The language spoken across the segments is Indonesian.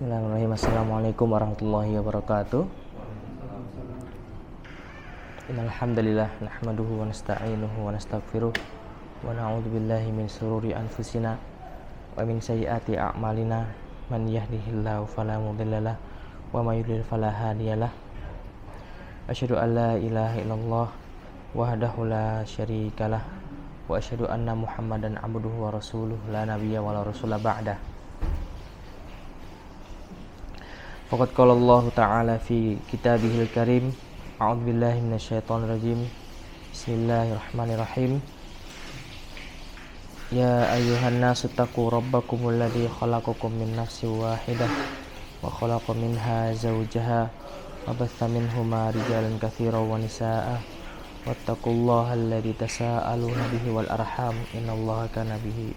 Bismillahirrahmanirrahim. Assalamualaikum warahmatullahi wabarakatuh. Innal hamdalillah nahmaduhu wa nasta'inuhu wa nastaghfiruh wa na'udzu billahi min shururi anfusina wa min sayyiati a'malina. Man yahdihillahu fala mudhillalah wa may yudlil fala hadiyalah. Asyhadu an la ilaha illallah wahdahu la syarikalah wa asyhadu anna Muhammadan abduhu wa rasuluh la nabiyya wa la rasula ba'dah. Faqad qala Allah Ta'ala fi kitabihil karim. A'udzu billahi minasyaitonir rajim. Bismillahirrahmanirrahim. Ya ayyuhan nasu taqu rabbakumul ladzi khalaqakum min nafsin wahidah wa khalaqa minha zawjaha wa batha minhuma rijalan katsiran wa nisaa'a wattaqullaha alladzi tasaaluna bihi wal arham innallaha kana bihi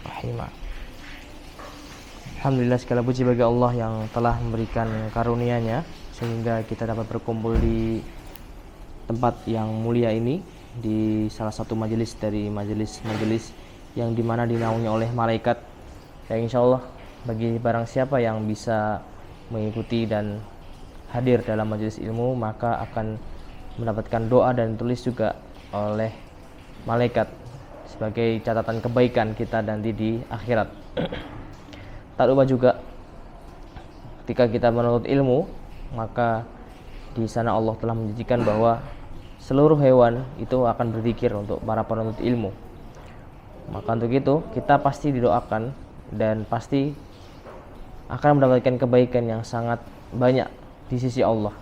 rahima. Alhamdulillah, segala puji bagi Allah yang telah memberikan karunia-Nya sehingga kita dapat berkumpul di tempat yang mulia ini, di salah satu majelis dari majelis-majelis yang dimana dinaungi oleh malaikat. Ya, insya Allah bagi barang siapa yang bisa mengikuti dan hadir dalam majelis ilmu, maka akan mendapatkan doa dan tulis juga oleh malaikat sebagai catatan kebaikan kita nanti di akhirat. Tak lupa juga ketika kita menuntut ilmu, maka di sana Allah telah menjanjikan bahwa seluruh hewan itu akan berzikir untuk para penuntut ilmu. Maka untuk itu kita pasti didoakan dan pasti akan mendapatkan kebaikan yang sangat banyak di sisi Allah.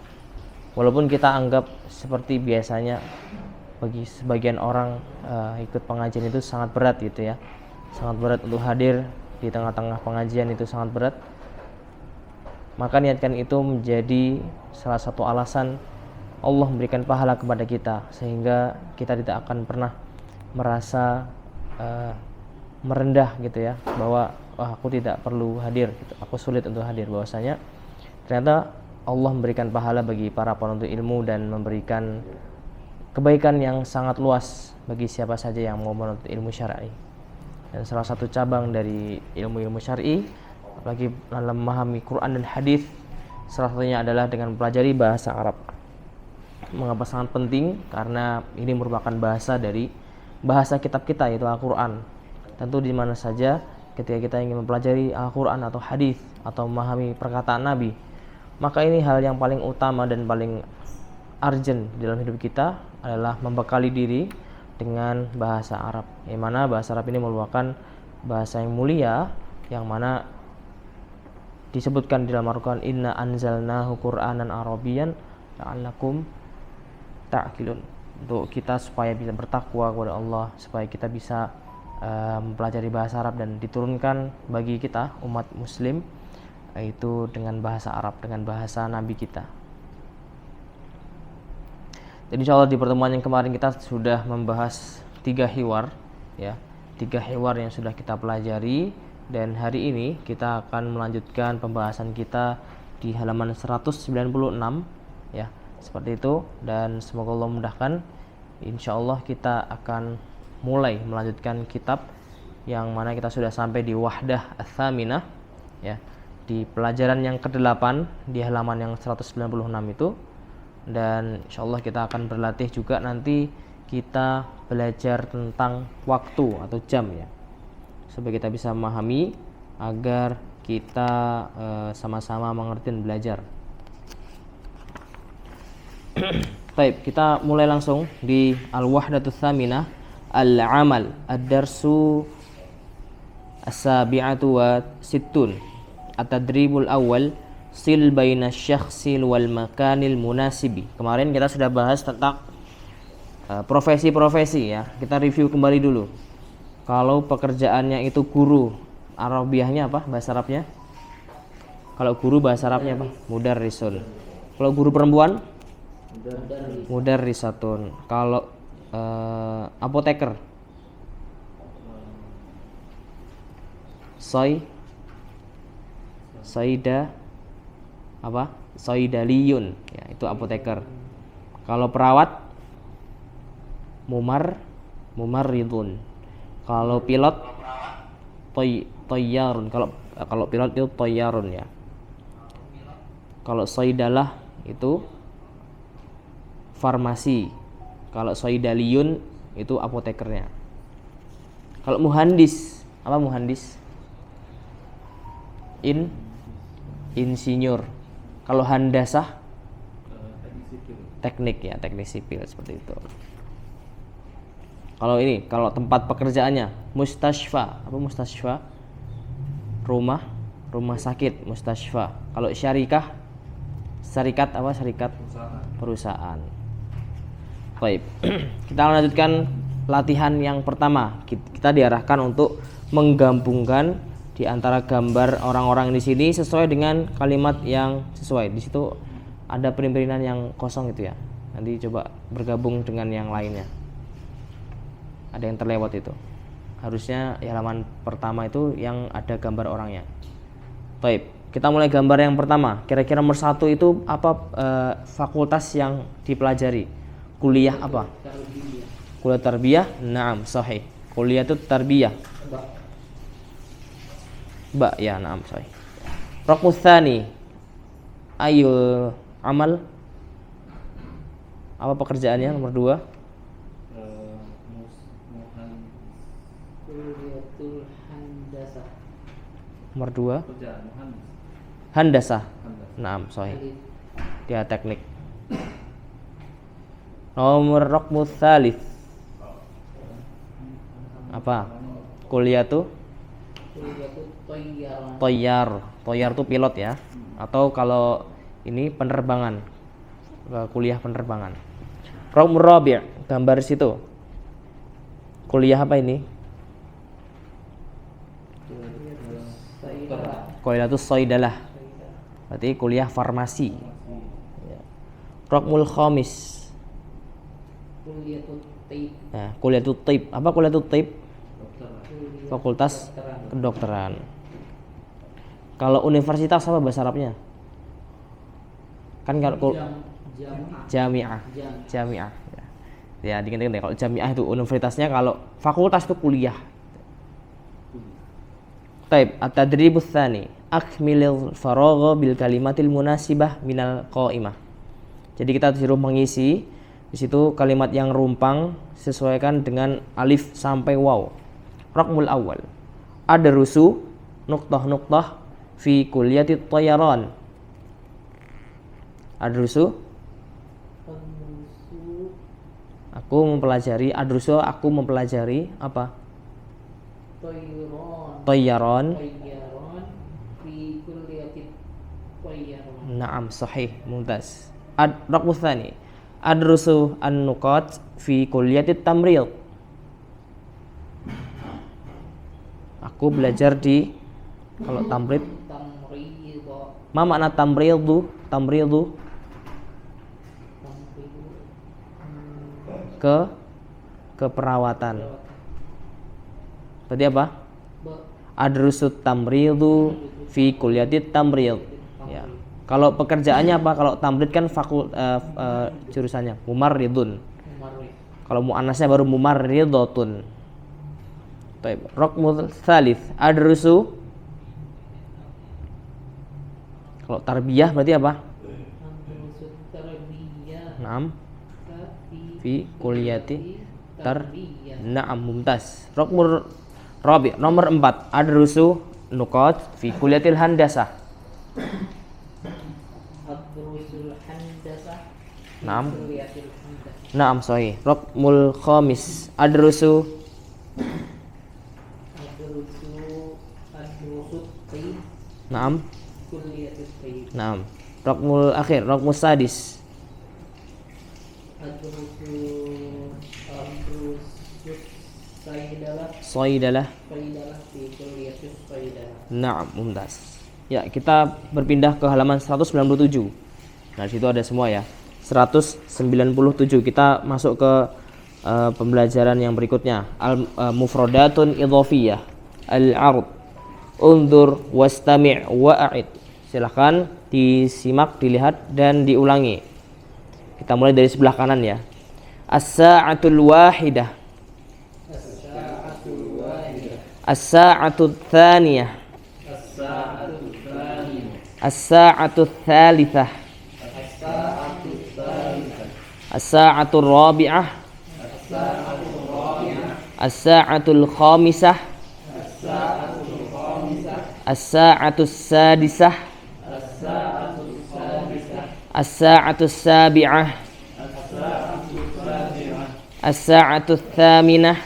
Walaupun kita anggap seperti biasanya bagi sebagian orang ikut pengajian itu sangat berat gitu ya. Sangat berat untuk hadir di tengah-tengah pengajian, itu sangat berat. Maka niatkan itu menjadi salah satu alasan Allah memberikan pahala kepada kita, sehingga kita tidak akan pernah merasa merendah gitu ya, bahwa aku tidak perlu hadir gitu, aku sulit untuk hadir. Bahwasanya ternyata Allah memberikan pahala bagi para penuntut ilmu dan memberikan kebaikan yang sangat luas bagi siapa saja yang mau menuntut ilmu syar'i. Dan salah satu cabang dari ilmu-ilmu syar'i, apalagi dalam memahami Quran dan hadis, salah satunya adalah dengan mempelajari bahasa Arab. Mengapa sangat penting? Karena ini merupakan bahasa dari bahasa kitab kita, yaitu Al-Quran. Tentu di mana saja ketika kita ingin mempelajari Al-Quran atau hadis atau memahami perkataan Nabi, maka ini hal yang paling utama dan paling urgent dalam hidup kita adalah membekali diri dengan bahasa Arab, yang mana bahasa Arab ini merupakan bahasa yang mulia, yang mana disebutkan di dalam Al-Quran, inna anzalnahu qur'anan arabiyyan la'allakum ta'qilun, untuk kita supaya bisa bertakwa kepada Allah, supaya kita bisa mempelajari bahasa Arab, dan diturunkan bagi kita umat muslim itu dengan bahasa Arab, dengan bahasa Nabi kita. Jadi insyaallah di pertemuan yang kemarin kita sudah membahas 3 hiwar ya, 3 hiwar yang sudah kita pelajari, dan hari ini kita akan melanjutkan pembahasan kita di halaman 196 ya, seperti itu. Dan semoga Allah memudahkan, insyaallah kita akan mulai melanjutkan kitab yang mana kita sudah sampai di Wahdah Ats-Tsaminah ya, di pelajaran yang ke-8 di halaman yang 196 itu. Dan insyaallah kita akan berlatih juga, nanti kita belajar tentang waktu atau jam ya, supaya kita bisa memahami agar kita sama-sama mengerti dan belajar. Baik, kita mulai langsung di Al-Wahdatus Tsaminah, Al-Amal, Ad-Darsu As-Sabi'atu wa Sittun, At-Tadribul Awal, sil baina syakhsil wal makanil munasibi. Kemarin kita sudah bahas tentang profesi-profesi ya. Kita review kembali dulu. Kalau pekerjaannya itu guru, Arabiahnya apa bahasa Arabnya? Kalau guru bahasa Arabnya apa? Mudarrisun. Kalau guru perempuan? Mudarrisatun. Kalau apoteker? Saida apa? Saidaliyun ya, itu apoteker. Kalau perawat mumarridun. Kalau pilot toyyarun. Kalau pilot itu toyyarun ya. Kalau soidalah itu farmasi. Kalau soidaliyun itu apotekernya. Kalau muhandis, apa muhandis? Insinyur. Kalau handasah teknik ya, teknik sipil seperti itu. Kalau ini, kalau tempat pekerjaannya mustashfa, apa mustashfa? Rumah sakit, mustashfa. Kalau syarikat apa? Syarikat perusahaan. Baik. Kita lanjutkan latihan yang pertama. Kita diarahkan untuk menggabungkan di antara gambar orang-orang di sini sesuai dengan kalimat yang sesuai. Di situ ada perinan yang kosong itu ya. Nanti coba bergabung dengan yang lainnya. Ada yang terlewat itu. Harusnya di halaman pertama itu yang ada gambar orangnya. Baik, kita mulai gambar yang pertama. Kira-kira nomor 1 itu apa fakultas yang dipelajari? Kuliah apa? Kuliah tarbiyah. Naam, sahih. Kuliah itu tarbiyah. Ya, naam, sahih. Raqmus tsani. Ayo amal. Apa pekerjaannya nomor 2? Nomor 2 handasah. Naam, sahih. Dia teknik. Nomor raqmus tsalits. Apa? Kuliah tuh toyar. Toyar tuh pilot ya. Atau kalau ini penerbangan. Kuliah penerbangan. Raqmur rabi', gambar situ. Kuliah apa ini? Kuliatus soidalah. Berarti kuliah farmasi. Raqmul khamis. Kuliatut taib. Apa kuliatut taib? Fakultas kedokteran. Kalau universitas apa bahasa Arabnya? Kan kalau jami'ah. Ya, diganti kalau jami'ah itu universitasnya, kalau fakultas itu kuliah. Taib, at-tadribus tsani, akmilil faragha bil kalimatil munasibah minal qaimah. Jadi kita disuruh mengisi di situ kalimat yang rumpang sesuaikan dengan alif sampai waw. Raqmul awal. Adrusu nuqtah fi kulliyatit thayaran. Adrusu aku mempelajari apa? Tayyaron. Naam, sahih, mumtaz. Raqmus tsani. Adrusu an-nuqat fi kulliyatit tamrid. Aku belajar di, kalau tamrid. Ma makna tamridu? Keperawatan. Berarti apa? Adrusut tamridu fi kulliyatit tamrid. Ya. Kalau pekerjaannya apa? Kalau tamrid kan jurusannya mumarridun. Kalau muannasnya baru mumarridatun. Baik, raqmul tsalits. Adrusu. Kalau tarbiyah berarti apa? Naam. Fi kulliyati Naam, mumtaz. Raqmur rabi', nomor 4. Adrusu nuqat fi kulliyatil handasah. Naam, sahih. Raqmul khamis. Adrusu Naam. Raqmul akhir, raqmus sadis. Soidalah. Naam, mumtaz. Ya, kita berpindah ke halaman 197. Nah, situ ada semua ya. 197. Kita masuk ke pembelajaran yang berikutnya. Mufradatun idhofiyah. Al-'ard. Undur wastami' wa'id. Silakan disimak, dilihat dan diulangi. Kita mulai dari sebelah kanan ya. As-sa'atul wahidah. As-sa'atul thaniyah. As-sa'atu tsalitsah. As-sa'atu rabi'ah. As-sa'atul khamisah. As-sa'atu sadisah. As-sa'atu sabi'ah. As-sa'atu tsaminah.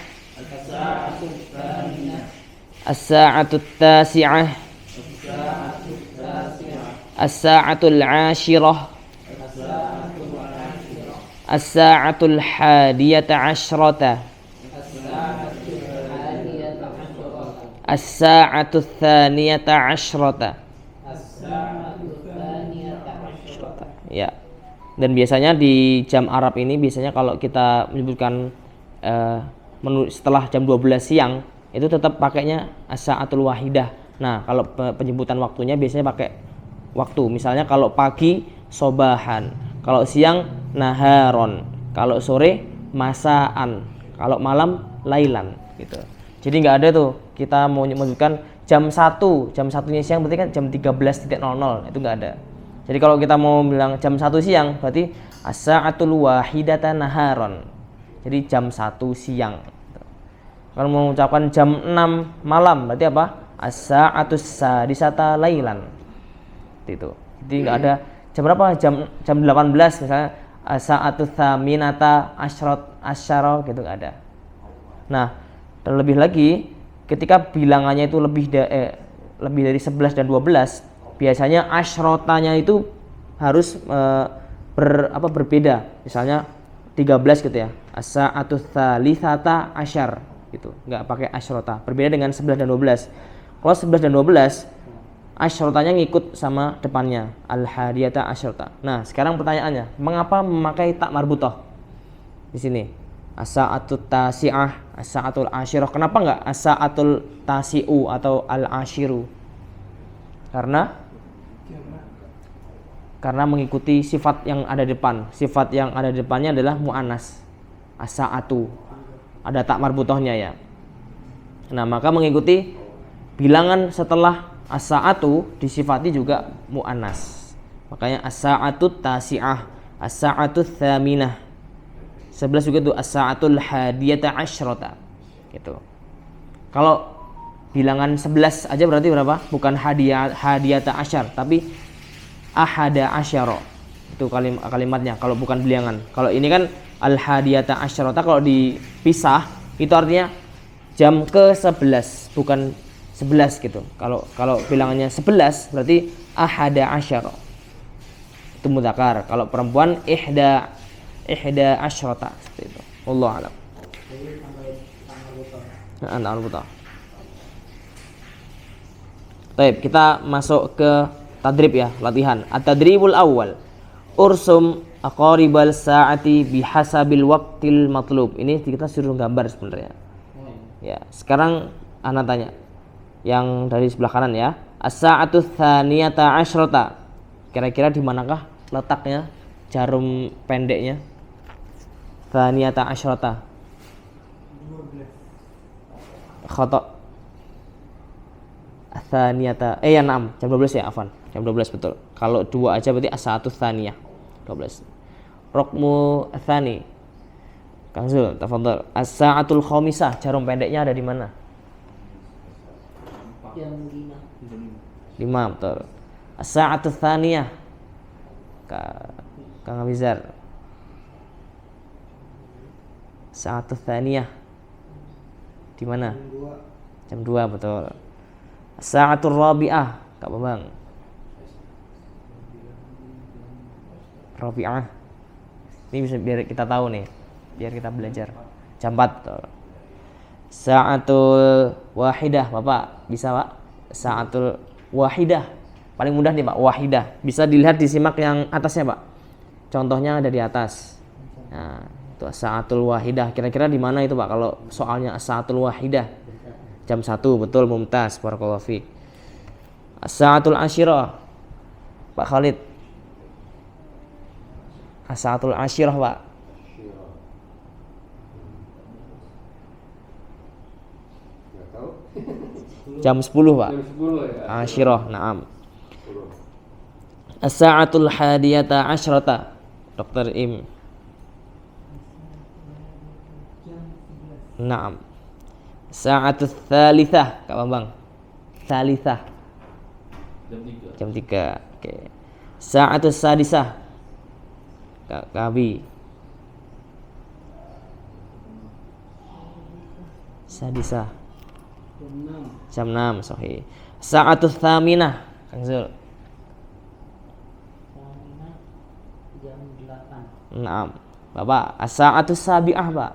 As-sa'atu tasi'ah. As-sa'atul 'ashirah. As-sa'atul hadiyata 'asyrata. As-sa'atu tsaniyata 'asyrata. Ya. Dan biasanya di jam Arab ini biasanya kalau kita menyebutkan setelah jam 12 siang itu tetap pakainya as-sa'atul wahidah. Nah, kalau penyebutan waktunya biasanya pakai waktu. Misalnya kalau pagi sobahan, kalau siang naharon, kalau sore masaan, kalau malam lailan gitu. Jadi nggak ada tuh kita mau menyebutkan jam 1, jam 1-nya siang berarti kan jam 13.00, itu nggak ada. Jadi kalau kita mau bilang jam 1 siang berarti as-sa'atul wahidata naharon. Jadi jam 1 siang. Kalau mau mengucapkan jam 6 malam berarti apa? As-sa'atus sadisata lailan. Itu. Jadi enggak ada jam berapa? Jam 18 misalnya as-sa'atus tsaminata asyara gitu enggak ada. Nah, dan lebih lagi ketika bilangannya itu lebih dari 11 dan 12, biasanya asyrotanya itu harus berbeda. Misalnya 13 gitu ya. As-sa'atus tsalitsata asyar gitu. Enggak pakai asyrota. Berbeda dengan 11 dan 12. Kalau 11 dan 12 asyrotanya ngikut sama depannya, al-hadiyata asyrota. Nah, sekarang pertanyaannya, mengapa memakai tak marbutah di sini? As-sa'atut tasi'ah, as-sa'atul asyirah. Kenapa enggak as-sa'atul tasi'u atau al-asyiru? Karena mengikuti sifat yang ada di depan. Sifat yang ada di depannya adalah mu'annas. As-sa'atu. Ada tak marbutahnya ya. Nah, maka mengikuti bilangan setelah as-sa'atu disifati juga mu'annas. Makanya as-sa'atut tasi'ah, as-sa'atut tsaminah. 11 juga itu as-sa'atul hadiyata asyrata. Gitu. Kalau bilangan 11 aja berarti berapa? Bukan hadiyata asyar, tapi ahada asyara. Itu kalimatnya kalau bukan bilangan. Kalau ini kan al-hadiyata asyrata, kalau dipisah itu artinya jam ke-11, bukan 11 gitu. Kalau bilangannya 11 berarti ahada asyara. Itu mudzakkar. Kalau perempuan ihda asyrata seperti itu. Wallahu a'lam. Baik, kita masuk ke tadrib ya, latihan. At-tadribul awal. Ursum aqaribal sa'ati bihasabil waqtil matlub. Ini kita suruh gambar sebenarnya. Ya, sekarang ana tanya. Yang dari sebelah kanan ya. As-sa'atu tsaniyata asyrata. Kira-kira di manakah letaknya jarum pendeknya? Tsaniyata asyrata. Khata. Tsaniyata ya 6, jam 12 ya, afwan. Jam 12 betul. Kalau 2 aja berarti as-sa'atu tsaniyah. 12. Rokmu tsani. Kang Zul, tafadhol. As-sa'atul khamisah, jarum pendeknya ada di mana? Jam 5, betul. As-sa'atu tsaniyah. Kang Abizar. As-sa'atu tsaniyah di mana? Jam 2, betul. As-sa'atul rabi'ah, Kak Bambang. Rabi'ah. Ini bisa biar kita tahu nih, biar kita belajar. Jam 4, betul. Sa'atul wahidah, Bapak bisa Pak? Sa'atul wahidah. Paling mudah nih Pak, wahidah. Bisa dilihat disimak yang atasnya Pak. Contohnya ada di atas. Nah, itu sa'atul wahidah. Kira-kira di mana itu Pak kalau soalnya sa'atul wahidah? Jam 1, betul, mumtaz. Barakallahu fiik. As-sa'atul asyirah. Pak Khalid. As-sa'atul asyirah, Pak. Jam 10, Pak. Jam 10 ya. Asyirah, na'am. As-sa'atul hadiyata asyrata. Dokter Im. Naam. Sa'atul tsalitsah, Kak Bambang. Tsalitsah. Jam 3. Oke. Sa'atul sadisah. Kak Kabi. Sadisah. Jam 6, sahih. Sa'atul tsaminah, Kang Zul. Jam 8. Naam. Bapak, as-sa'atus sabi'ah, Pak.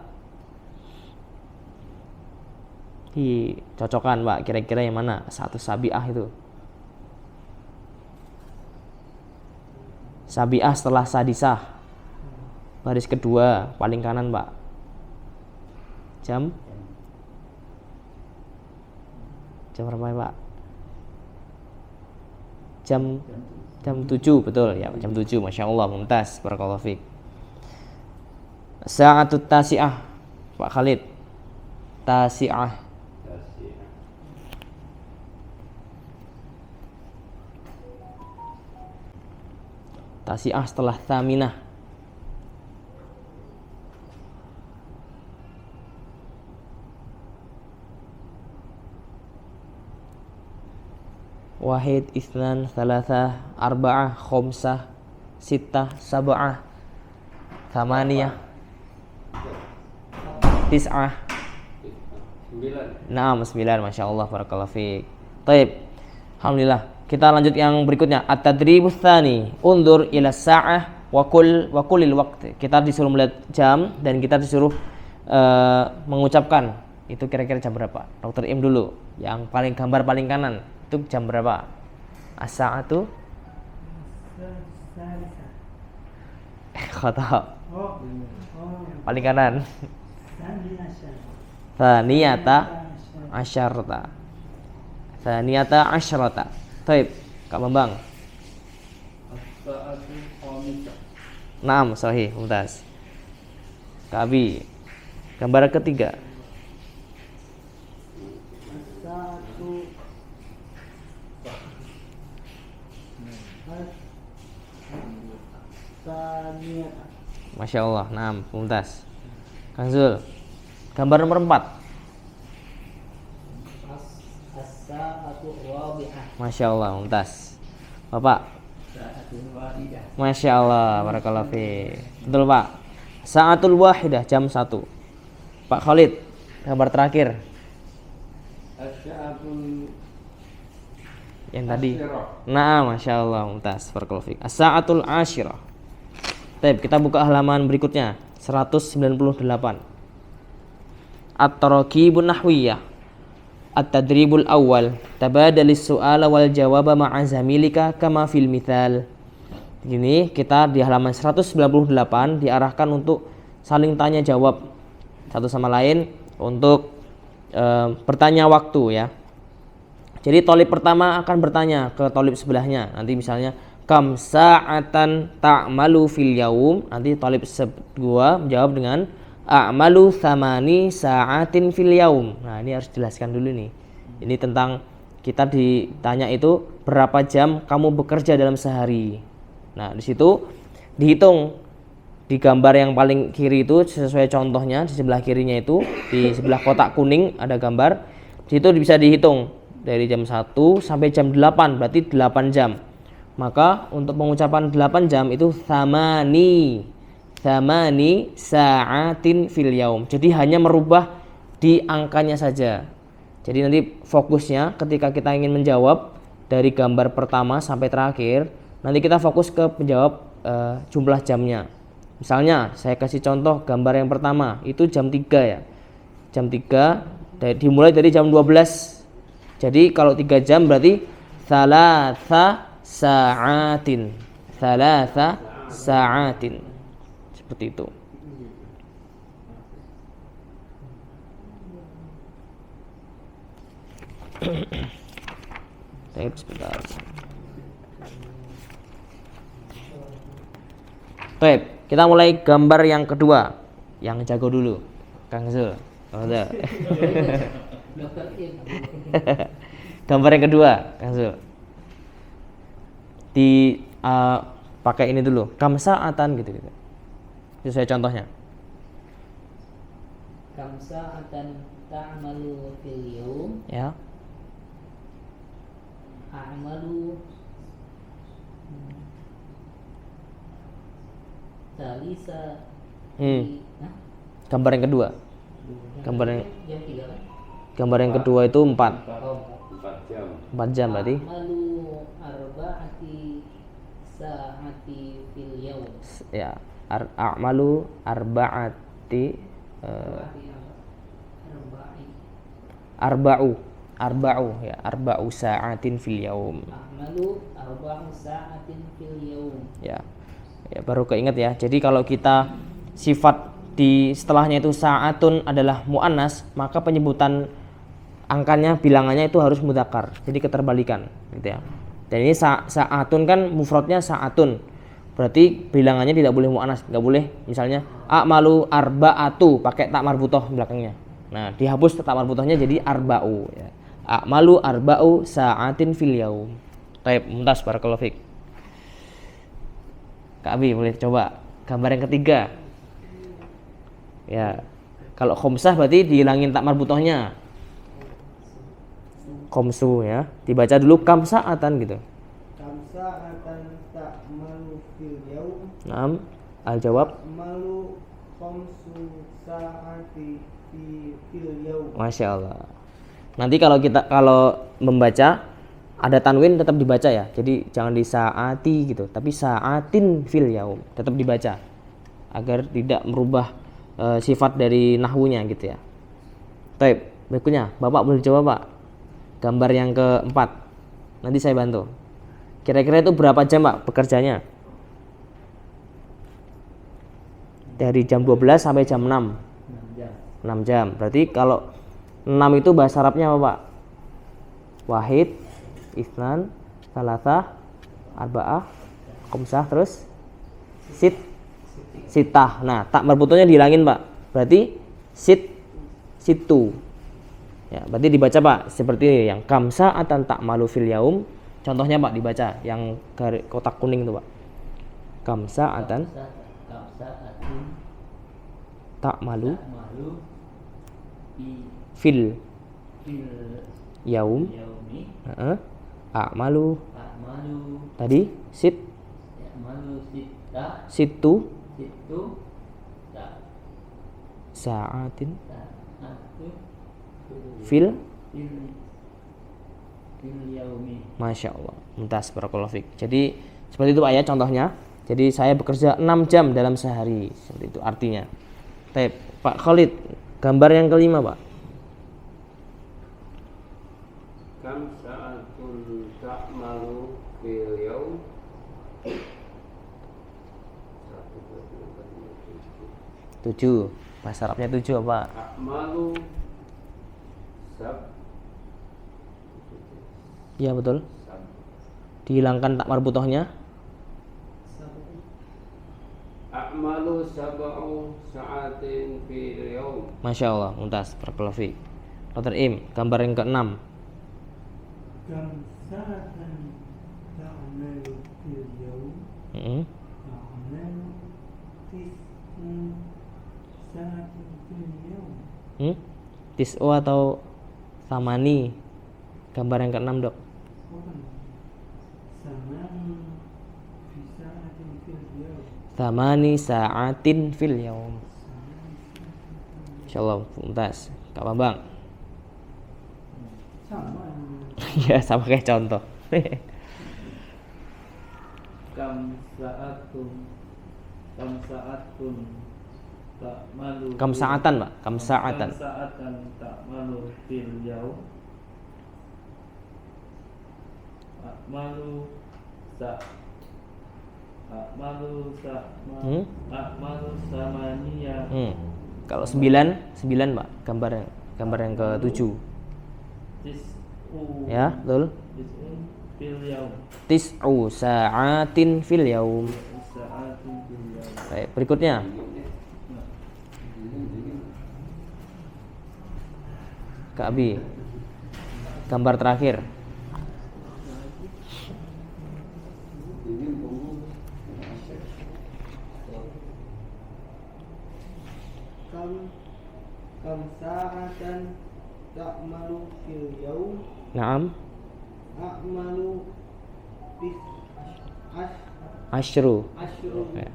Cocokan, Pak. Kira-kira yang mana? Satu sabi'ah itu. Sabi'ah setelah sadisah. Baris kedua, paling kanan, Pak. Jam berapa ya, Pak? Jam 7, betul ya, jam 7. Masya Allah, mumtaz, barakallahu fiik. Sa'atut tasi'ah, Pak Khalid. Tasi'ah. Tasi'ah setelah thaminah. Wahid, isnan, thalatha, arba'ah, khomsah, sittah, sab'ah, thamaniyah, tis'ah. 9. Naam, 9. Masya Allah, barakallahu fiik. Taib. Alhamdulillah. Kita lanjut yang berikutnya. At-tadribus tsani. Undur ila sa'ah wa kulil waqt. Kita disuruh melihat jam dan kita disuruh mengucapkan itu kira-kira jam berapa. Dokter Im dulu. Yang paling gambar paling kanan itu jam berapa? As-sa'atu khata. Paling kanan. Thaniyata asyarata. Thaniyata asyarata. Taib, Kak Bambang. Naam, sahih, mumtaz. Kak Abi. Gambar ketiga. Masya Allah, naam, mumtaz. Kang Zul. Gambar nomor 4. Masya Allah, mumtaz. Bapak. Masya Allah, barakallahu fiik. Betul, Pak. Sa'atul wahidah, jam 1. Pak Khalid, gambar terakhir. Yang tadi. Nah, Masya Allah, mumtaz, barakallahu fiik. As-sa'atul asyirah. Baik, kita buka halaman berikutnya, 198. At-taraqibun nahwiyah. At-tadribul awal, tabadalis su'ala wal jawaba ma'a zamilika kama fil mithal. Ini kita di halaman 198 diarahkan untuk saling tanya jawab satu sama lain untuk bertanya waktu ya. Jadi tolib pertama akan bertanya ke tolib sebelahnya. Nanti misalnya kam sa'atan ta'malu fil yaum. Nanti tolib kedua menjawab dengan a'malu thamani sa'atin fil yaum. Nah, ini harus jelaskan dulu nih. Ini tentang kita ditanya itu berapa jam kamu bekerja dalam sehari. Nah, di situ dihitung di gambar yang paling kiri itu sesuai contohnya, di sebelah kirinya itu di sebelah kotak kuning ada gambar. Di situ bisa dihitung dari jam 1 sampai jam 8, berarti 8 jam. Maka untuk pengucapan 8 jam itu thamani sa'atin fil yaum. Jadi hanya merubah di angkanya saja. Jadi nanti fokusnya ketika kita ingin menjawab dari gambar pertama sampai terakhir, nanti kita fokus ke menjawab jumlah jamnya. Misalnya saya kasih contoh gambar yang pertama itu jam 3 ya. Jam 3 dimulai dari jam 12. Jadi kalau 3 jam berarti thalatha sa'atin. Seperti itu. Sebentar. Baik, kita mulai gambar yang kedua. Yang jago dulu, Kang Zul. Gambar yang kedua, Kang Zul. pakai ini dulu, kam sa'atan gitu. Itu saya contohnya. Kam sa'atan ta'malu fil yawm? Ya. A'malu Salisa Hah? Gambar yang kedua. Gambar yang Jam 3 kan? Gambar yang kedua itu 4. Oh, 4 jam. 4 jam berarti. A'malu arba'ati sa'ati fil yawm. Ya, a'malu arba'ati arba'u ya, arba'u sa'atin fil yaum. A'malu arba'u sa'atin fil yawm. Ya. Ya, baru keinget ya. Jadi kalau kita sifat di setelahnya itu sa'atun adalah muannas, maka penyebutan angkanya, bilangannya itu harus mudzakkar. Jadi keterbalikan gitu ya. Dan ini sa'atun kan mufradnya sa'atun. Berarti bilangannya tidak boleh muannas, enggak boleh misalnya a'malu arba'atu pakai tak marbutah belakangnya. Nah, dihapus tak marbutahnya jadi arba'u ya. A'malu arba'u sa'atin fil yaum. Baik, mumtaz, barakallahu fik. Kak Abi boleh coba gambar yang ketiga. Ya. Kalau khomsah berarti dihilangin tak marbutahnya. Khomsu ya. Dibaca dulu kam sa'atan gitu. Kam sa'atan ta'malu fil yawm. Naam. Al-jawab. Malu khamsu sa'ati fil yawm. Masya Allah. Nanti kalau membaca ada tanwin tetap dibaca ya. Jadi jangan di saati gitu, tapi sa'atin fil yaum tetap dibaca agar tidak merubah sifat dari nahwunya gitu ya. Baik, berikutnya Bapak boleh coba Pak. Gambar yang keempat. Nanti saya bantu. Kira-kira itu berapa jam Pak bekerjanya? Dari jam 12 sampai jam 6. 6 jam. 6 jam. Berarti kalau 6 itu bahasa Arabnya apa Pak? Wahid, Isnan, Salasah, Arba'ah, Khamsah, terus Sitah. Nah, tak marbutahnya dihilangin Pak. Berarti situ. Ya, berarti dibaca Pak seperti ini yang kamsa atan tak malu fil yaum. Contohnya Pak dibaca yang kotak kuning itu Pak. Kamsa atan tak malu fil yaum. A'malu tadi situ sa'atin fil. Masya Allah, mumtaz, barakallahu fik. Jadi seperti itu Pak ya contohnya. Jadi saya bekerja 6 jam dalam sehari, seperti itu artinya. Baik, Pak Khalid, gambar yang kelima Pak. Kam sa'atun ta'malu fil yaum. 7. Bahasa Arabnya 7 apa? A'malu Iya betul. Dihilangkan tak marbutahnya. A'malu sab'u sa'atin fil yaum. Masya Allah, mumtaz, barakallahu fiik. Dr. Im, gambar yang ke-6. Kam sa'atan ta'malu fil yawm. A'malu sa'atin fil yawm. Tis'u atau samani? Gambar yang ke-6 Dok. Samani sa'atin fil yaum. Insyaallah, mumtaz. Kak Bambang. Sama. Ya, sama kayak contoh. Kam sa'atun ta'malu Kam sa'atan, Pak. Kam sa'atan. Kam sa'atan ta'malu fil yaum. A'malu samaniya. Kalau 9 Pak, gambar yang ke-7. Ya, betul. Fil yaum. Tis'u sa'atin fil yaum. Sa'atin fil yaum. Baik, berikutnya. Kak Abi. Gambar terakhir. kam sa'atan ta'malu fil yaum. Naam. A'malu bis Asyru. asyru. Ya.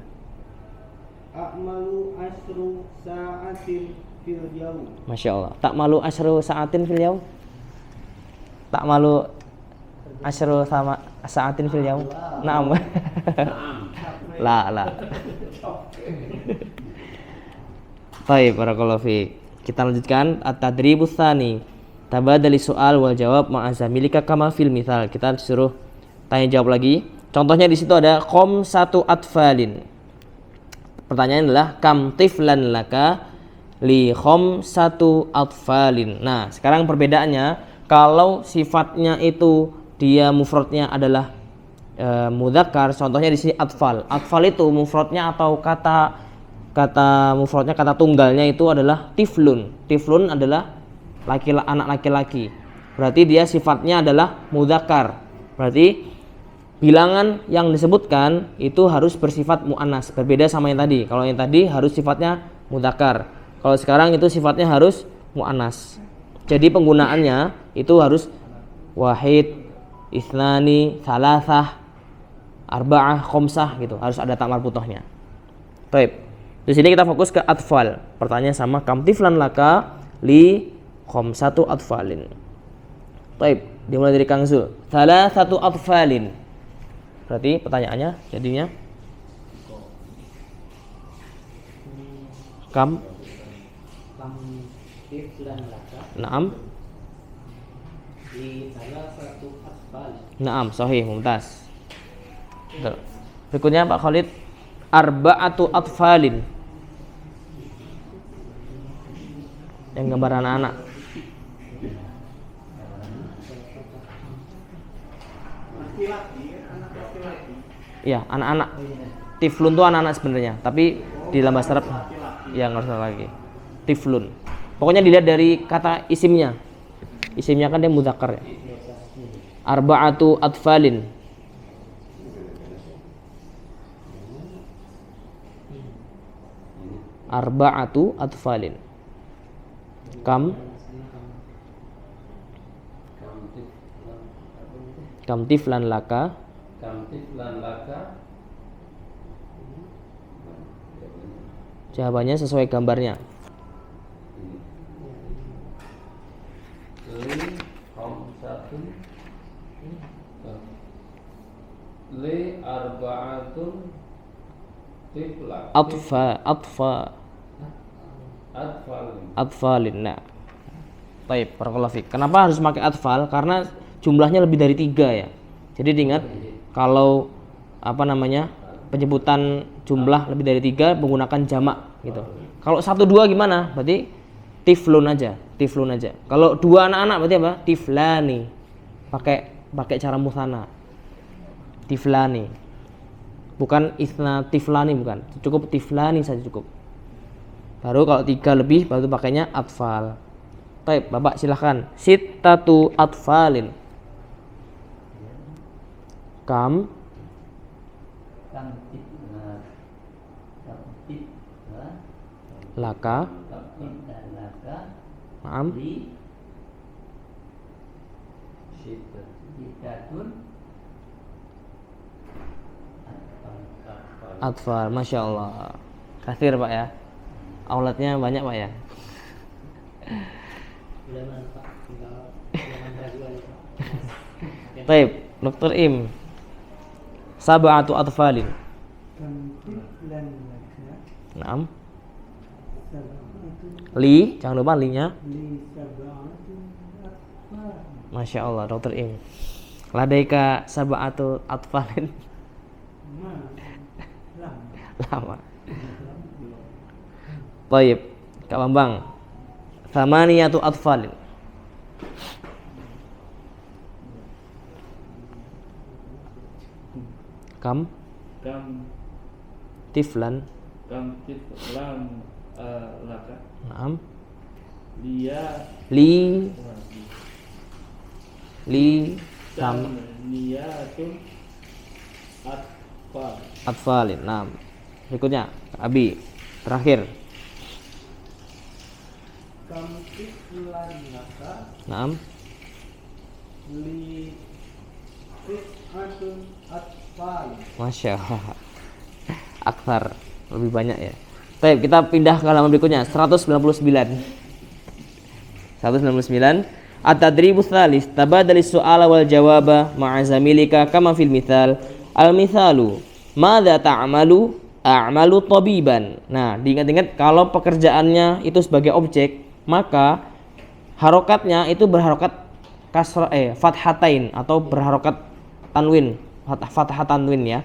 A'malu asyru sa'atin fil yaum. Masya Allah. Tak malu asyru sa'atin fil yaum. Tak malu asyru sama sa'atin fil yaum. Naam. La. Baik, barakallahu fiik. Kita lanjutkan at-tadribus tsani. Tabadali soal wal jawab ma'azamilika kama fil mithal. Kita disuruh tanya jawab lagi. Contohnya di situ ada kom satu atfalin. Pertanyaannya adalah kam tiflan laka li khom satu atfalin. Nah, sekarang perbedaannya kalau sifatnya itu dia mufradnya adalah mudzakkar, contohnya di sini atfal. Atfal itu mufradnya atau kata mufradnya, kata tunggalnya itu adalah tiflun. Tiflun adalah anak laki-laki. Berarti dia sifatnya adalah mudzakkar. Berarti bilangan yang disebutkan itu harus bersifat muannas, berbeda sama yang tadi. Kalau yang tadi harus sifatnya mudzakkar. Kalau sekarang itu sifatnya harus muannas. Jadi penggunaannya itu harus wahid, isnani, salasah, arba'ah, khomsah gitu. Harus ada tak marbutohnya. Baik. Di sini kita fokus ke atfal. Pertanyaan sama kam tiflan laka li khomsatu atfalin. Baik, dimulai dari Kang Zul. Salasatu atfalin. Berarti pertanyaannya jadinya kam tiflan laka Naam. di salah satu atfal. Naam, sahih, mumtaz. Betul. Berikutnya Pak Khalid, arba'atu atfalin. Yang gambar anak-anak. Iya, anak-anak. Tiflun itu anak-anak sebenarnya, tapi di dalam bahasa Arab yang harus lagi. Tiflun. Pokoknya dilihat dari kata isimnya. Isimnya kan dia mudzakkar ya. Arba'atu atfalin. Arba'atu atfalin. Kam tiflan laka. Kam tiflan laka. Jawabannya sesuai gambarnya. Li khamsatun li arba'atun tifla. Atfalin. Nah. Baik, barakallahu fiik. Kenapa harus pakai atfal? Karena jumlahnya lebih dari 3 ya. Jadi diingat kalau penyebutan jumlah lebih dari 3 menggunakan jamak gitu. Kalau 1 2 gimana? Berarti tiflun aja. Kalau 2 anak-anak berarti apa? Tiflani. Pakai cara musanna. Tiflani. Bukan isna tiflani, bukan. Cukup tiflani saja cukup. Baru kalau 3 lebih baru pakainya atfal. Baik, Bapak silahkan. Sittatu atfalin. Kam laka. Naam. Atfal, Masya Allah. Kathir Pak ya. Aulatnya banyak Pak ya. Baik, Dr. Im. Sab'atu atfalin. Kam tiflan laka Naam. sab'atu Li, jangan lupa li-nya. li sab'atu atfal. Masya Allah, Dr. Im. Ladaika sab'atu atfalin. Lama. Baik, Kak Bambang. Thamaniyatu atfalin. Kam tiflan. Laka Naam. Li niyatun atfal. atfalin. Naam. Berikutnya Abi. Terakhir. Kam tiflan laka Naam. li tis'atun atfal. Masya Allah. Akthar, lebih banyak ya. Baik, kita pindah ke halaman berikutnya 199. At-tadribus tsalis tabadalis su'ala wal jawaba ma'a zamilika kama fil mithal. Al-mithalu madza ta'malu? A'malu tabiban. Nah, diingat-ingat kalau pekerjaannya itu sebagai objek, maka harokatnya itu berharokat fathatain atau berharokat tanwin, fathah tanwin ya.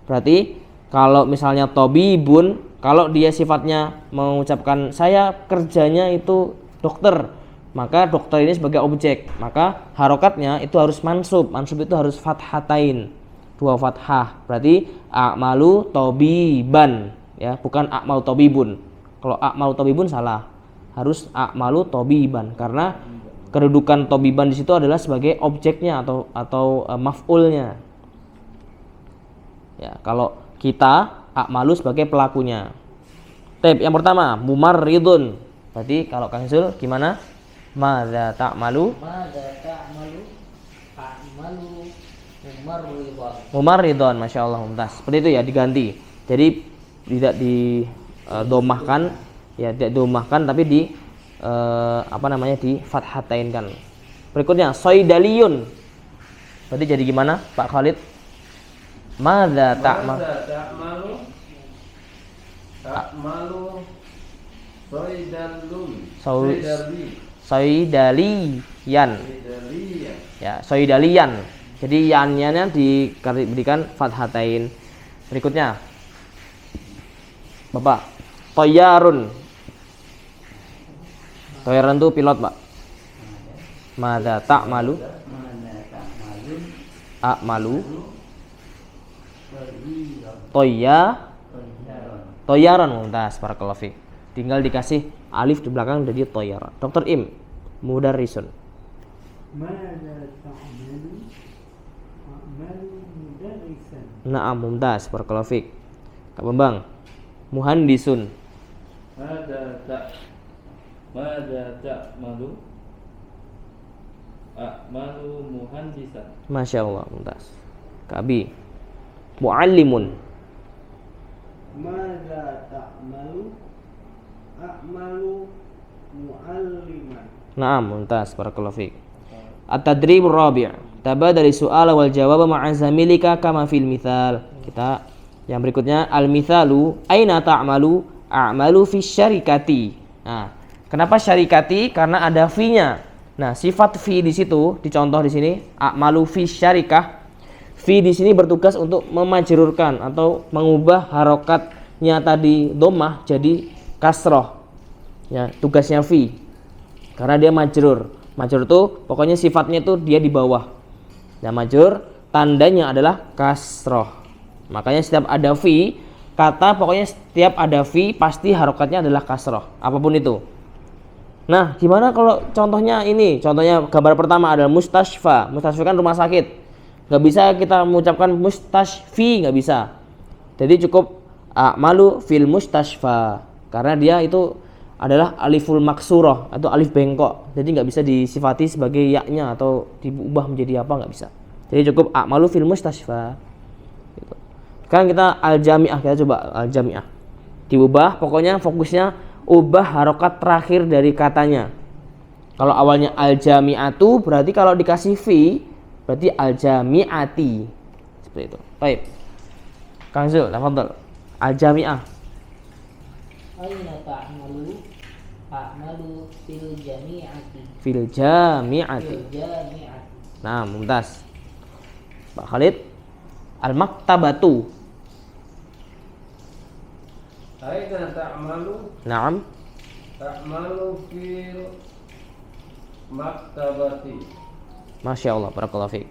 Berarti kalau misalnya tabibun, kalau dia sifatnya mengucapkan saya kerjanya itu dokter, maka dokter ini sebagai objek, maka harokatnya itu harus mansub. Mansub itu harus fathatain, 2 fathah. Berarti a'malu tabiban ya, bukan a'malu tabibun. Kalau a'malu tabibun salah. Harus a'malu tabiban karena kedudukan tabiban di situ adalah sebagai objeknya atau maf'ulnya. Ya, kalau kita a'malu sebagai pelakunya. Yang pertama, mumarridun. Berarti kalau Kang Zul gimana? Madza ta'malu? Madza ta'malu? A'malu mumarridun. Mumarridun, Masya Allah, mumtaz. Seperti itu ya, diganti. Jadi tidak didomahkan, ya tidak domahkan, tapi di di fathatain kan. Berikutnya soidaliyun. Berarti jadi gimana Pak Khalid? Madza ta'malu? Ta'malu soidalun. Soidaliyan. Ya, soidaliyan. Jadi yannya diberikan fathatain. Berikutnya Bapak, toyarun. Toyarun itu pilot, Pak. Madza ta'malu? A'malu toyaran, mumtaz, barakallahu fiik. Tinggal dikasih alif di belakang jadi toyaran. Dr. Im, mudarrisun. Madza ta'malu? A'malu mudarrisan. Na'am, mumtaz, barakallahu fiik. Kak Bambang, muhandisun. Madza ta'malu? A'malu muhandisan. Masya Allah, mumtaz. Kak Abi, muallimun. Madza ta'malu? A'malu mu'alliman. Na'am, mumtaz, barakallahu fiik. At-tadrib ar-rabi'. Tabadali su'ala wal jawaba ma'a zamilika kama fil mithal. Kita yang berikutnya al-mithalu aina ta'malu? A'malu fi syarikati. Nah, kenapa syarikati? Karena ada fi-nya. Nah, sifat fi di situ dicontoh di sini a'malu fi syarikah. Fi di sini bertugas untuk memajrurkan atau mengubah harokatnya tadi dhammah jadi kasroh. Ya, tugasnya fi. Karena dia majrur. Majrur itu pokoknya sifatnya itu dia di bawah. Nah, majrur tandanya adalah kasroh. Makanya setiap ada fi, pokoknya setiap ada fi pasti harokatnya adalah kasroh, apapun itu. Nah, gimana kalau contohnya ini? Contohnya gambar pertama adalah mustashfa. Mustashfa kan rumah sakit. Nggak bisa kita mengucapkan mustashfi, nggak bisa. Jadi cukup a'malu fil mustashfa. Karena dia itu adalah aliful maksurah atau alif bengkok. Jadi nggak bisa disifati sebagai yaknya atau diubah menjadi apa, nggak bisa. Jadi cukup a'malu fil mustashfa. Gitu. Sekarang kita al-jami'ah, kita coba al-jami'ah. Diubah, pokoknya fokusnya ubah harokat terakhir dari katanya. Kalau awalnya al-jami'atu, berarti kalau dikasih fi, berarti al-jami'ati. Seperti itu. Baik. Kang Zul, tafadhol. Al-jami'ah. Aina ta'malu? A'malu fil jami'ati. Fil jami'ati. Fil jami'ati. Nah, mumtaz. Pak Khalid, al-maktabatu. Aina ta'malu? Naam. Ta'malu fil maktabati. Masya Allah, barakallahu fiik.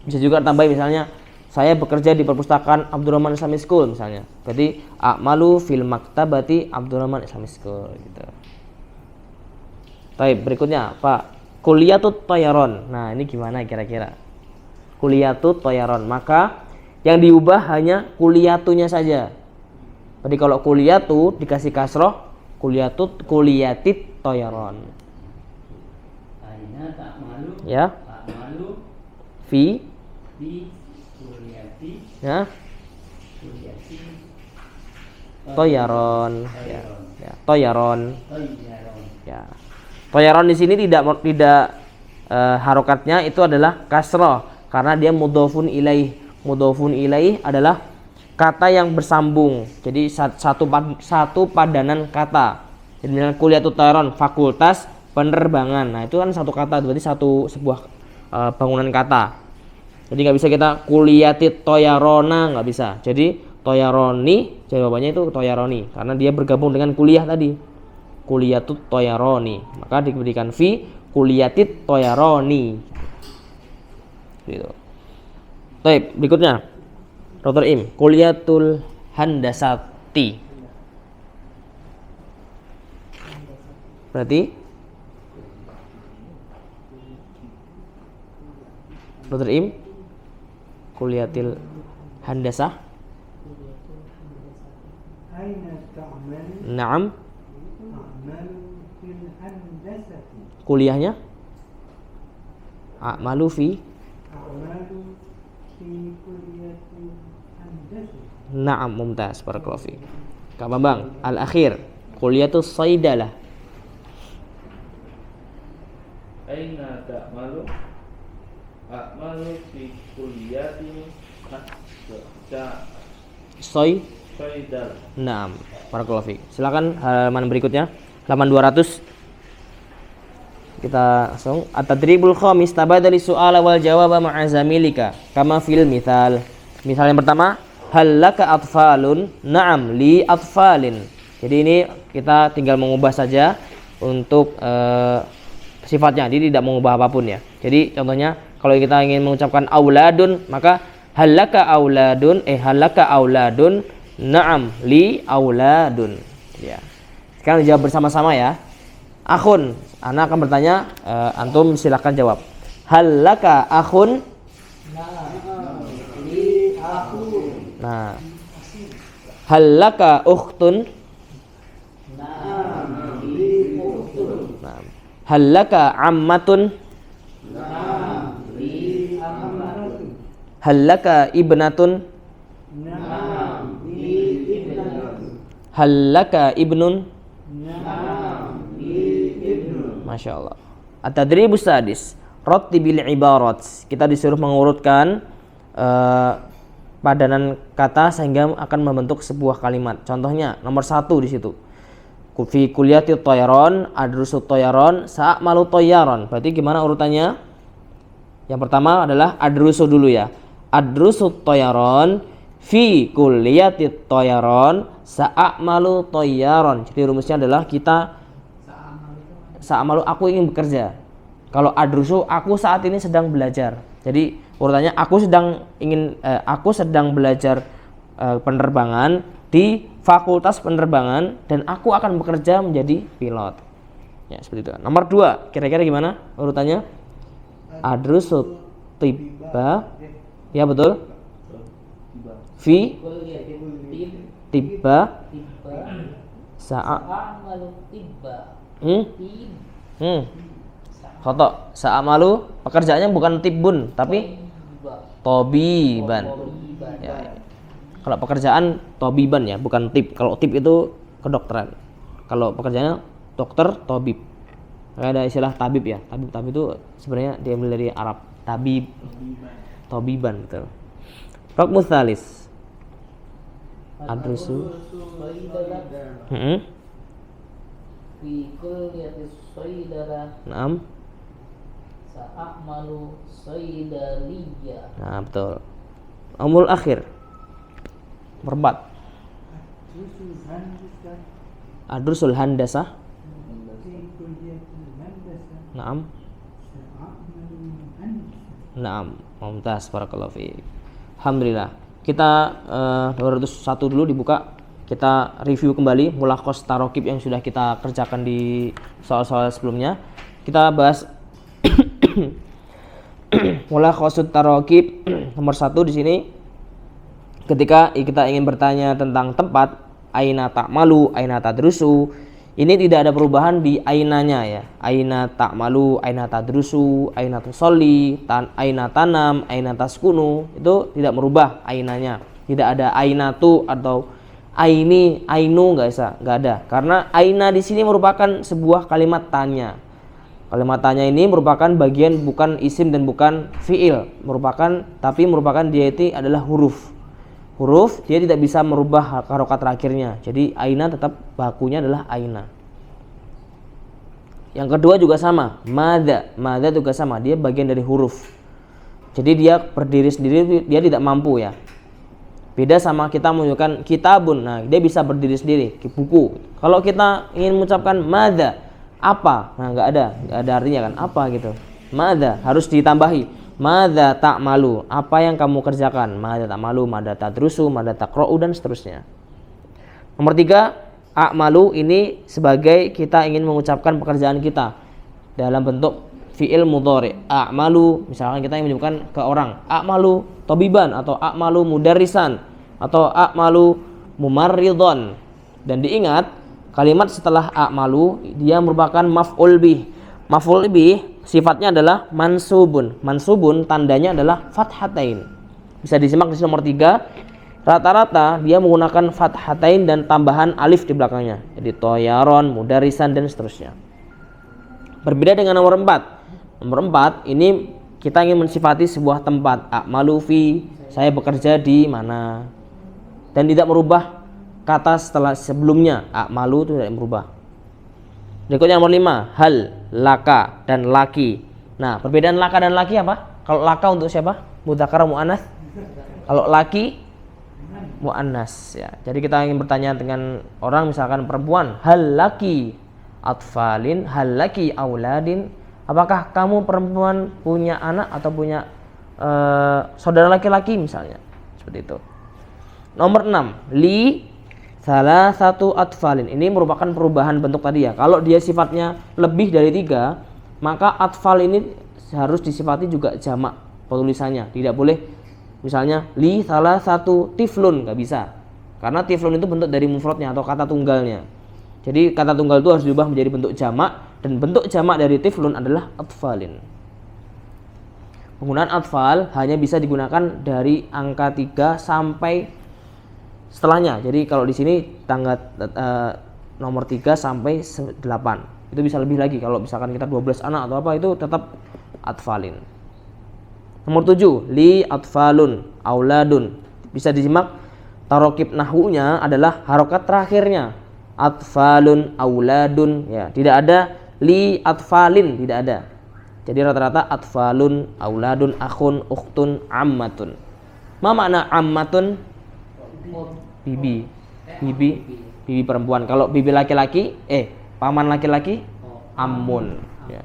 Bisa juga tambah misalnya saya bekerja di perpustakaan Abdurrahman Islamic School misalnya. Berarti a'malu fil maktabati Abdurrahman Islamic School gitu. Baik, berikutnya Pak, kuliyatut thayaron. Nah, ini gimana kira-kira? Kuliyatut thayaron. Maka yang diubah hanya kuliyatunya saja. Jadi kalau kuliyatu dikasih kasroh, kuliyatit toyaron. Aina ta'malu Ya, ta'malu fi fi kulliyati ya kulliyati toyaron. Ya, ya, toyaron. Toyaron. Ya. Toyaron di sini tidak harokatnya itu adalah kasroh karena dia mudhofun ilaih. Mudhofun ilaih adalah kata yang bersambung. Jadi satu padanan kata. Jadi dengan kuliatul toyaron fakultas penerbangan. Nah, itu kan satu kata, berarti sebuah bangunan kata. Jadi nggak bisa kita kuliatit toyarona, nggak bisa. Jadi toyaroni jawabannya itu toyaroni karena dia bergabung dengan kuliah tadi. Kuliatut toyaroni, maka diberikan fi kuliatit toyaroni. Gitu. Baik, berikutnya Dr. Im, kuliatul handasati. Berarti Dr. Im, kuliatil handasah. Aina ta'malu Naam. a'malu fil handasati. Kuliahnya a'malu fi. A'malu fi kulliyatil handasati. Naam, mumtaz, barakallahu fiik. Kak Bambang, al-akhir, kuliatus saidalah. Aina ta'malu a'malu fi kulliyati Soy. Saidal. Naam, barakallahu fiik. Silakan halaman berikutnya, halaman 200. Kita langsung at-tadribul khamis tabadali su'ala wal jawaba ma'a zamilika kama fil mithal. Misal yang pertama, hal laka atfalun? Na'am, li atfalin. Jadi ini kita tinggal mengubah saja untuk sifatnya, jadi tidak mengubah apapun ya. Jadi contohnya kalau kita ingin mengucapkan auladun, maka hal laka auladun, hal laka auladun? Na'am, li auladun. Ya. Sekarang dijawab bersama-sama ya. Akhun, ana akan bertanya, antum silakan jawab. Hal laka akhun? Nah. Hal laka ukhtun? Nah. Hal laka ammatun? Hal laka ibnatun? Hal laka ibnun? Masya Allah. At-tadribus sadis, rattibil ibarat. Kita disuruh mengurutkan padanan kata sehingga akan membentuk sebuah kalimat. Contohnya nomor 1 di situ. Fi kulliyatit toyaron, adrusut toyaron, sa'malu toyaron. Berarti gimana urutannya? Yang pertama adalah adrusu dulu ya. Adrusut toyaron fi kulliyatit toyaron, sa'malu toyaron. Jadi rumusnya adalah kita sa'malu aku ingin bekerja. Kalau adrusu aku saat ini sedang belajar. Jadi urutannya aku sedang belajar penerbangan di fakultas penerbangan dan aku akan bekerja menjadi pilot. Ya, seperti itu. Nomor 2, kira-kira gimana urutannya? Adrusu tiba. Ya, betul. Fi tiba sa'a A'malu tibba. Khoto. Sa'amalu pekerjaannya bukan tibbun tapi tobiban. Ya. Kalau pekerjaan tobiban ya, bukan tib. Kalau tib itu kedokteran. Kalau pekerjaannya dokter, tobib. Ada istilah tabib ya. Tabib itu sebenarnya diambil dari Arab. Tabib. Tobiban, betul. Rokmus thalis. Adrusu. Fi kulliyatis saidara. Naam. Sa'malu saidaliyah. Nah, betul. Amul akhir. Nomor 4. Adrusul handasah. Naam. Naam. Mumtaz, barakallahu fiik. Alhamdulillah. Kita 201 dulu dibuka. Kita review kembali mulakos tarokib yang sudah kita kerjakan di soal-soal sebelumnya. Kita bahas mulakosut tarokib nomor 1 di sini. Ketika kita ingin bertanya tentang tempat, aina ta'malu, aina tadrusu, Ini tidak ada perubahan di ainanya ya. Aina ta'malu, aina tadrusu, aina tusolli, aina tanam, aina taskunu, itu tidak merubah ainanya. Tidak ada ainatu atau aini, ainu, nggak ada. Karena aina di sini merupakan sebuah kalimat tanya. Kalimat tanya ini merupakan bagian bukan isim dan bukan fiil, tapi merupakan dia itu adalah huruf. Huruf dia tidak bisa merubah harokat terakhirnya. Jadi aina tetap bakunya adalah aina. Yang kedua juga sama, madza. Madza juga sama, dia bagian dari huruf. Jadi dia berdiri sendiri, dia tidak mampu ya. Beda sama kita menunjukkan kitabun. Nah, dia bisa berdiri sendiri, buku. Kalau kita ingin mengucapkan madza, apa? Nah, nggak ada artinya kan, apa gitu. Madza harus ditambahi. Madza ta'malu, apa yang kamu kerjakan? Madza ta'malu, madza tadrusu, madza taqra'u, dan seterusnya. Nomor 3, a'malu ini sebagai kita ingin mengucapkan pekerjaan kita dalam bentuk fi'il mudhari. A'malu, misalkan kita ingin menyebutkan ke orang, a'malu tabiban atau a'malu mudarrisan atau a'malu mumarridon. Dan diingat, kalimat setelah a'malu dia merupakan maf'ul bih. Maf'ul bih sifatnya adalah mansubun. Mansubun tandanya adalah fathatain. Bisa disimak di nomor 3. Rata-rata dia menggunakan fathatain dan tambahan alif di belakangnya. Jadi toyaron, mudarisan, dan seterusnya. Berbeda dengan nomor 4. Nomor 4 ini kita ingin mensifati sebuah tempat. A'malu fi, saya bekerja di mana. Dan tidak merubah kata setelah sebelumnya. A'malu itu tidak merubah. Berikutnya nomor 5, hal, laka, dan laki. Nah, perbedaan laka dan laki apa? Kalau laka untuk siapa? Mudzakkar muannats. Kalau laki muannas ya. Jadi kita ingin bertanya dengan orang, misalkan perempuan, hal laki atfalin, hal laki auladin, apakah kamu perempuan punya anak atau punya saudara laki-laki misalnya, seperti itu. Nomor 6, li salah satu atfalin, ini merupakan perubahan bentuk tadi ya. Kalau dia sifatnya lebih dari 3, maka atfal ini harus disifati juga jamak penulisannya. Tidak boleh misalnya li salah satu tiflun, nggak bisa, karena tiflun itu bentuk dari mufradnya atau kata tunggalnya. Jadi kata tunggal itu harus diubah menjadi bentuk jamak, dan bentuk jamak dari tiflun adalah atfalin. Penggunaan atfal hanya bisa digunakan dari angka 3 sampai setelahnya. Jadi kalau di sini tangga nomor 3 sampai 8 itu bisa lebih lagi. Kalau misalkan kita 12 anak atau apa, itu tetap atfalin. Nomor 7, li atfalun auladun, bisa disimak tarokib nahwunya adalah harokat terakhirnya. Atfalun auladun ya, tidak ada li atfalin, tidak ada. Jadi rata-rata atfalun auladun akhun ukhtun ammatun. Ma makna ammatun? Bibi perempuan. Kalau bibi laki-laki paman laki-laki ammun ya.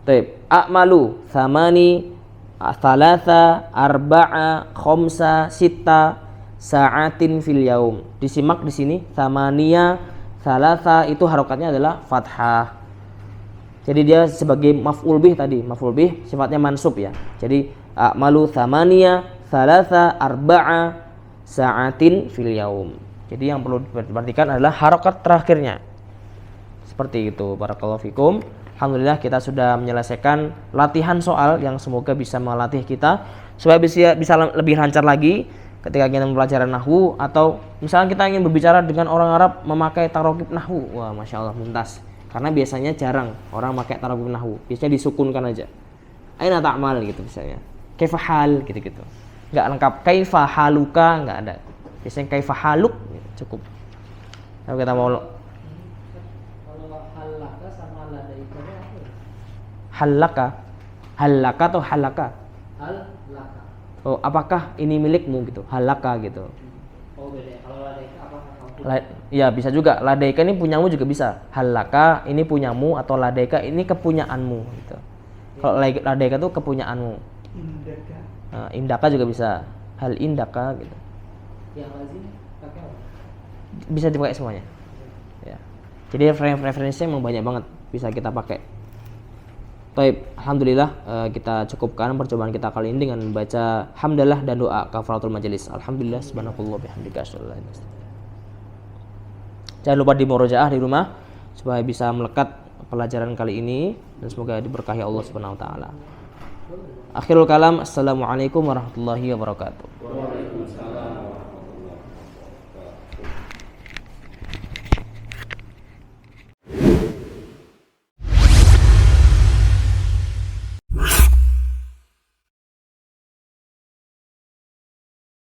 Taib, a'malu thamani thalatha arba'a khamsa sitta sa'atin fil yaum. Disimak di sini thamaniya thalatha itu harokatnya adalah fathah. Jadi dia sebagai maf'ul bih tadi, maf'ul bih sifatnya mansub ya. Jadi a'malu thamaniya thalatha arba'a sa'atin fil yaum. Jadi yang perlu diperhatikan adalah harokat terakhirnya. Seperti itu. Barakallahu fikum. Alhamdulillah kita sudah menyelesaikan latihan soal yang semoga bisa melatih kita supaya bisa lebih lancar lagi ketika kita mempelajari nahwu, atau misalnya kita ingin berbicara dengan orang Arab memakai tarokib nahwu. Wah, masya Allah, muntas. Karena biasanya jarang orang pakai tarokib nahwu. Biasanya disukunkan aja. Aina ta'mal gitu misalnya. Kaifa hal gitu-gitu. Enggak lengkap. Kaifa haluka enggak ada. Biasanya kaifa haluk cukup. Kalau kita mau halaka atau halaka? Halaka. Oh, apakah ini milikmu gitu? Halaka gitu. Oh, beda. Kalau ladaika apakah kamu? Ya bisa juga. Ladaika ini punyamu juga bisa. Halaka ini punyamu, atau ladaika ini kepunyaanmu gitu. Kalau ladaika itu kepunyaanmu. Indaka. Nah, indaka juga bisa. Hal indaka gitu. Yang lazim pakai apa? Bisa dipakai semuanya. Ya. Jadi referensinya memang banyak banget bisa kita pakai. Baik, alhamdulillah kita cukupkan percobaan kita kali ini dengan membaca hamdalah dan doa kafaratul majelis. Alhamdulillah subhanallahi bihamdika asyhadu an la ilaha illa anta Jangan lupa dimurojaah di rumah supaya bisa melekat pelajaran kali ini dan semoga diberkahi Allah Subhanahu wa taala. Akhirul kalam, assalamualaikum warahmatullahi wabarakatuh.